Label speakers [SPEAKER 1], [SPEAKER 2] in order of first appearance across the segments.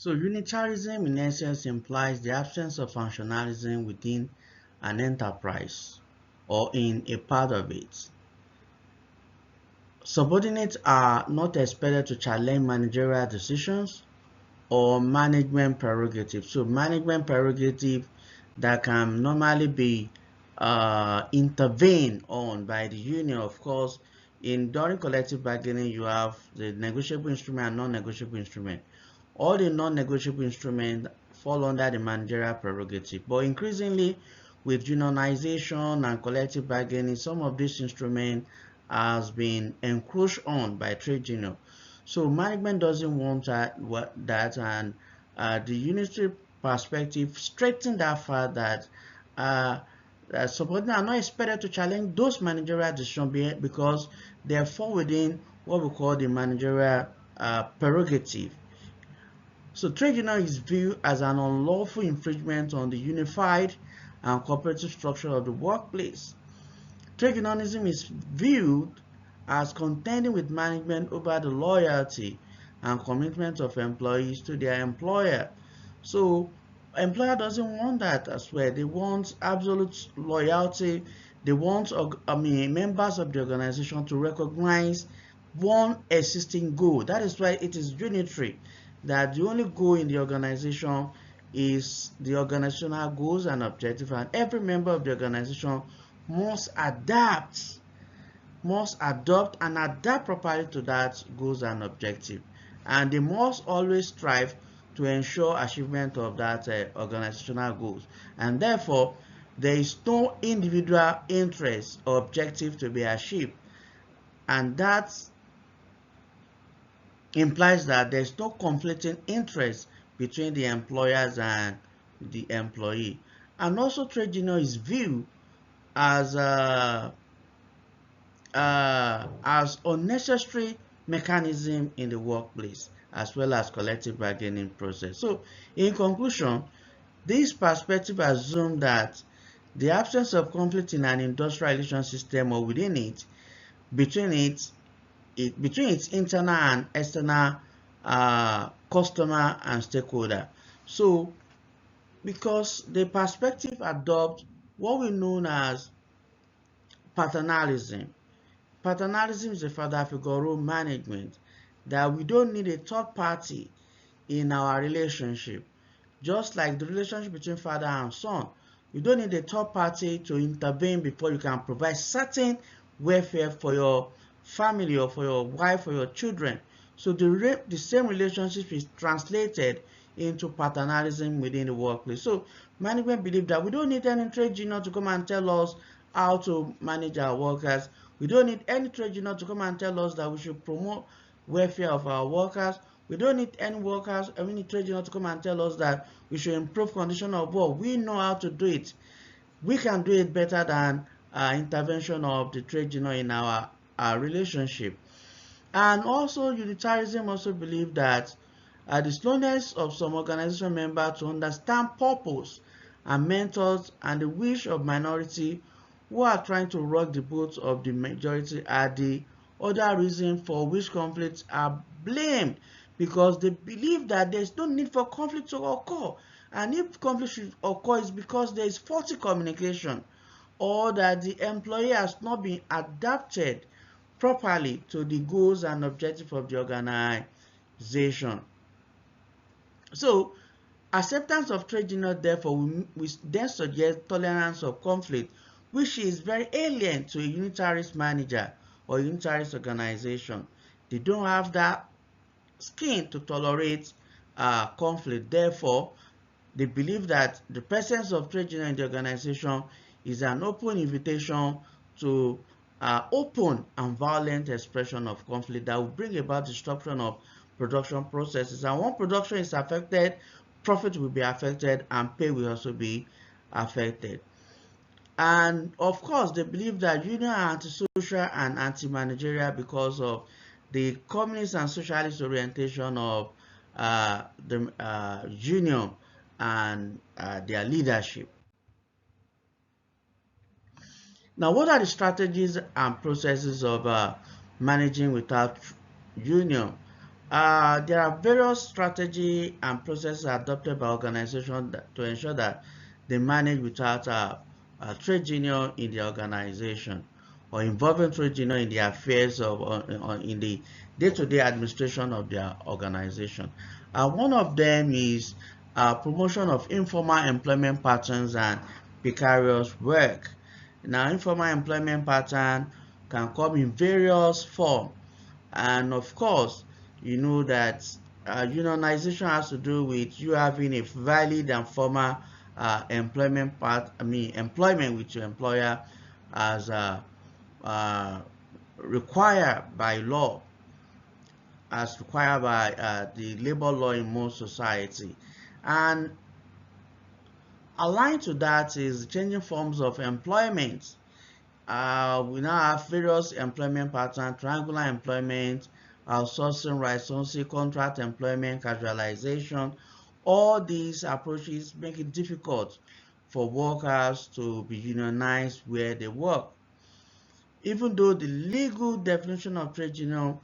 [SPEAKER 1] So unitarism in essence implies the absence of functionalism within an enterprise or in a part of it. Subordinates are not expected to challenge managerial decisions or management prerogatives. So management prerogative that can normally be intervened on by the union. Of course, during collective bargaining, you have the negotiable instrument and non-negotiable instrument. All the non-negotiable instruments fall under the managerial prerogative. But increasingly, with unionization and collective bargaining, some of these instruments has been encroached on by trade union. So management doesn't want that, and the unitary perspective strengthens that fact that subordinates are not expected to challenge those managerial decisions because they fall within what we call the managerial prerogative. So trade union is viewed as an unlawful infringement on the unified and cooperative structure of the workplace. Trade unionism is viewed as contending with management over the loyalty and commitment of employees to their employer. So employer doesn't want that as well. They want absolute loyalty. They want members of the organization to recognize one existing goal. That is why it is unitary, that the only goal in the organization is the organizational goals and objectives, and every member of the organization must adopt and adapt properly to that goals and objective, and they must always strive to ensure achievement of that organizational goals, and therefore there is no individual interest or objective to be achieved, and that implies that there is no conflicting interest between the employers and the employee. And also trade union is viewed as unnecessary mechanism in the workplace as well as collective bargaining process. So in conclusion, this perspective assumes that the absence of conflict in an industrial relation system or within it, between its internal and external customer and stakeholder. So because the perspective adopts what we know as paternalism. Paternalism is a father figure role management, that we don't need a third party in our relationship. Just like the relationship between father and son, you don't need a third party to intervene before you can provide certain welfare for your family or for your wife or your children. So the same relationship is translated into paternalism within the workplace. So management believe that we don't need any trade union to come and tell us how to manage our workers. We don't need any trade union to come and tell us that we should promote welfare of our workers. We don't need any trade union to come and tell us that we should improve condition of work. We know how to do it. We can do it better than intervention of the trade union in our relationship. And also unitarism also believe that the slowness of some organization members to understand purpose and mentors and the wish of minority who are trying to rock the boat of the majority are the other reason for which conflicts are blamed, because they believe that there is no need for conflict to occur, and if conflict should occur is because there is faulty communication or that the employee has not been adapted properly to the goals and objectives of the organization. So acceptance of trade union, therefore, we then suggest tolerance of conflict, which is very alien to a unitarist manager or unitarist organization. They don't have that skin to tolerate conflict. Therefore, they believe that the presence of trade union in the organization is an open invitation to open and violent expression of conflict that will bring about destruction of production processes. And when production is affected, profit will be affected and pay will also be affected. And of course, they believe that union are antisocial and anti-managerial because of the communist and socialist orientation of the union and their leadership. Now, what are the strategies and processes of managing without union? There are various strategy and processes adopted by organizations to ensure that they manage without a trade union in the organization, or involving trade union in the affairs of in the day-to-day administration of their organization. One of them is promotion of informal employment patterns and precarious work. Now, informal employment pattern can come in various forms, and of course, you know that unionization has to do with you having a valid and formal employment with your employer as uh, required by law, as required by the labor law in most society. And aligned to that is changing forms of employment. We now have various employment patterns: triangular employment, outsourcing, right-sourcing, contract employment, casualization. All these approaches make it difficult for workers to be unionized where they work. Even though the legal definition of trade union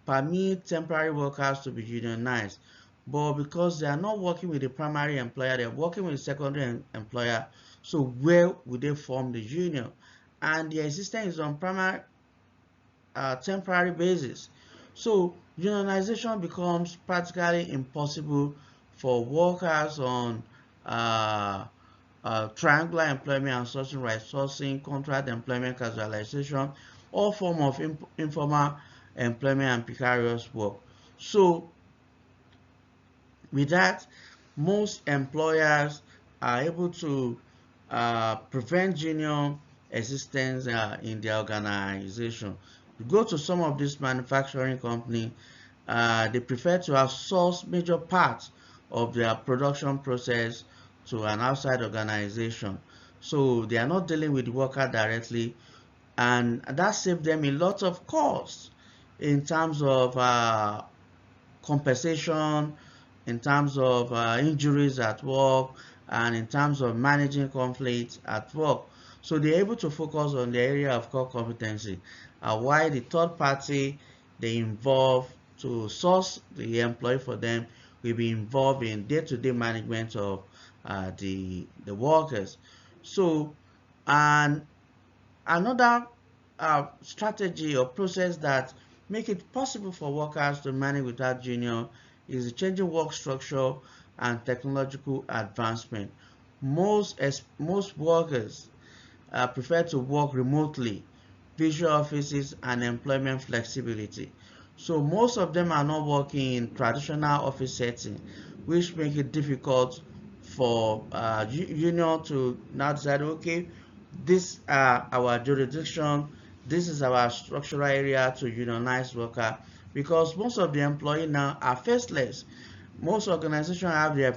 [SPEAKER 1] permits temporary workers to be unionized, but because they are not working with the primary employer, they are working with the secondary employer, so where would they form the union? And the existence is on primary temporary basis. So unionization becomes practically impossible for workers on uh, triangular employment and sourcing, right sourcing, contract employment, casualization, all form of informal employment and precarious work. So with that, most employers are able to prevent union existence in their organization. You go to some of these manufacturing companies, they prefer to outsource major parts of their production process to an outside organization. So they are not dealing with the worker directly, and that saves them a lot of costs in terms of compensation, in terms of injuries at work, and in terms of managing conflicts at work. So they're able to focus on the area of core competency, while the third party they involve to source the employee for them will be involved in day-to-day management of the workers. So, and another strategy or process that make it possible for workers to manage without union is the changing work structure and technological advancement. Most workers prefer to work remotely, visual offices, and employment flexibility. So most of them are not working in traditional office setting, which make it difficult for union to now decide, okay, this our jurisdiction, this is our structural area to unionize worker, because most of the employees now are faceless. Most organizations have their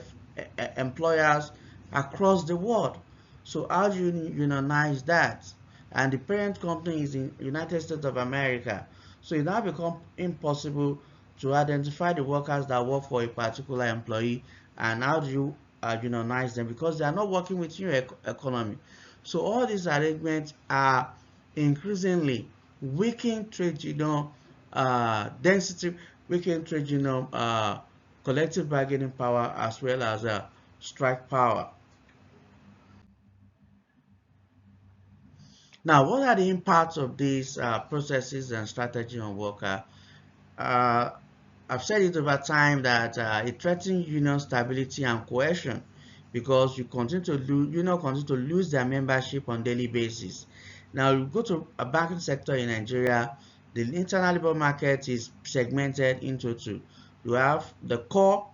[SPEAKER 1] employers across the world. So how do you unionize that? And the parent company is in United States of America. So it now becomes impossible to identify the workers that work for a particular employee, and how do you unionize them, because they are not working with your economy. So all these arrangements are increasingly weakening trade union density, weakening trade union collective bargaining power, as well as strike power. Now, what are the impacts of these processes and strategy on worker? Uh, I've said it over time that it threatens union stability and cohesion, because you continue to lose, union continue to lose their membership on daily basis. Now, you go to a banking sector in Nigeria, the internal labor market is segmented into two. You have the core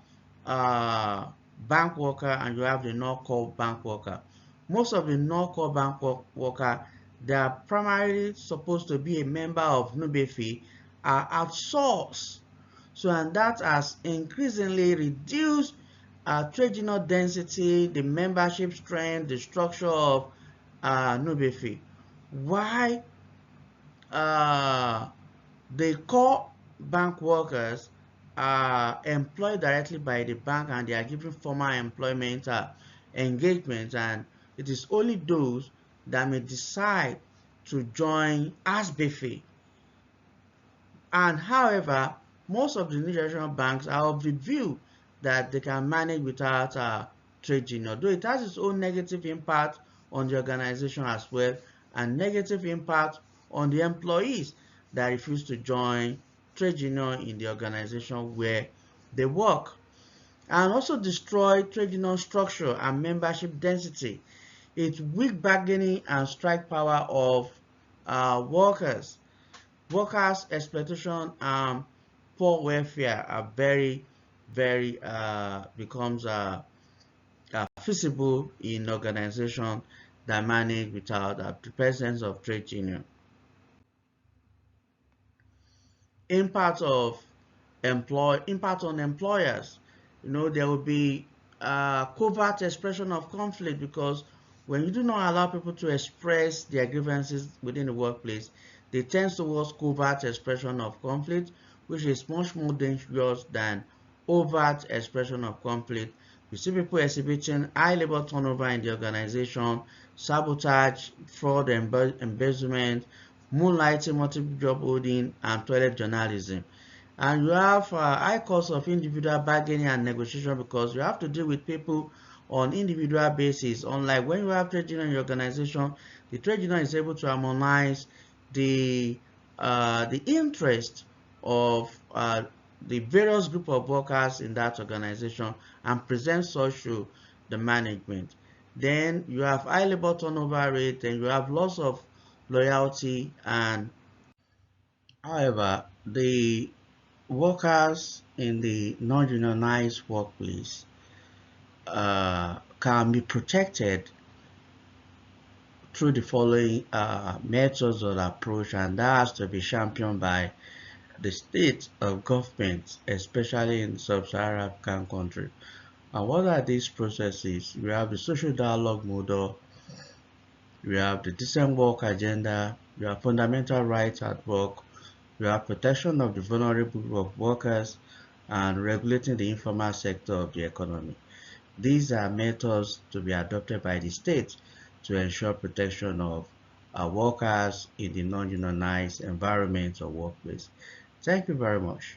[SPEAKER 1] uh, bank worker, and you have the non-core bank worker. Most of the non-core bank worker, they are primarily supposed to be a member of Nubefi, are outsourced. So, and that has increasingly reduced trade union density, the membership strength, the structure of Nubefi. Why the core bank workers are employed directly by the bank, and they are given formal employment engagement, and it is only those that may decide to join ASBEFI. And however, most of the new generation banks are of the view that they can manage without trade union, though it has its own negative impact on the organization as well, and negative impact on the employees that refuse to join trade union in the organization where they work, and also destroy trade union structure and membership density. It's weak bargaining and strike power of workers. Workers' exploitation and poor welfare are very becomes feasible in organization that manage without the presence of trade union. Impact on employers. There will be covert expression of conflict, because when you do not allow people to express their grievances within the workplace, they tend towards covert expression of conflict, which is much more dangerous than overt expression of conflict. You see people exhibiting high labor turnover in the organization, sabotage, fraud, embezzlement, moonlighting, multiple job holding, and toilet journalism. And you have high cost of individual bargaining and negotiation, because you have to deal with people on individual basis. Unlike when you have trade union in your organization, the trade union is able to harmonize the interest of the various group of workers in that organization and present such to the management. Then you have high labor turnover rate, and you have loss of loyalty. And however, the workers in the non-unionized workplace can be protected through the following methods or approach, and that has to be championed by the state of government, especially in sub-Saharan African countries. And what are these processes? We have the social dialogue model, we have the decent work agenda, we have fundamental rights at work, we have protection of the vulnerable group of workers, and regulating the informal sector of the economy. These are methods to be adopted by the state to ensure protection of workers in the non-unionized environment or workplace. Thank you very much.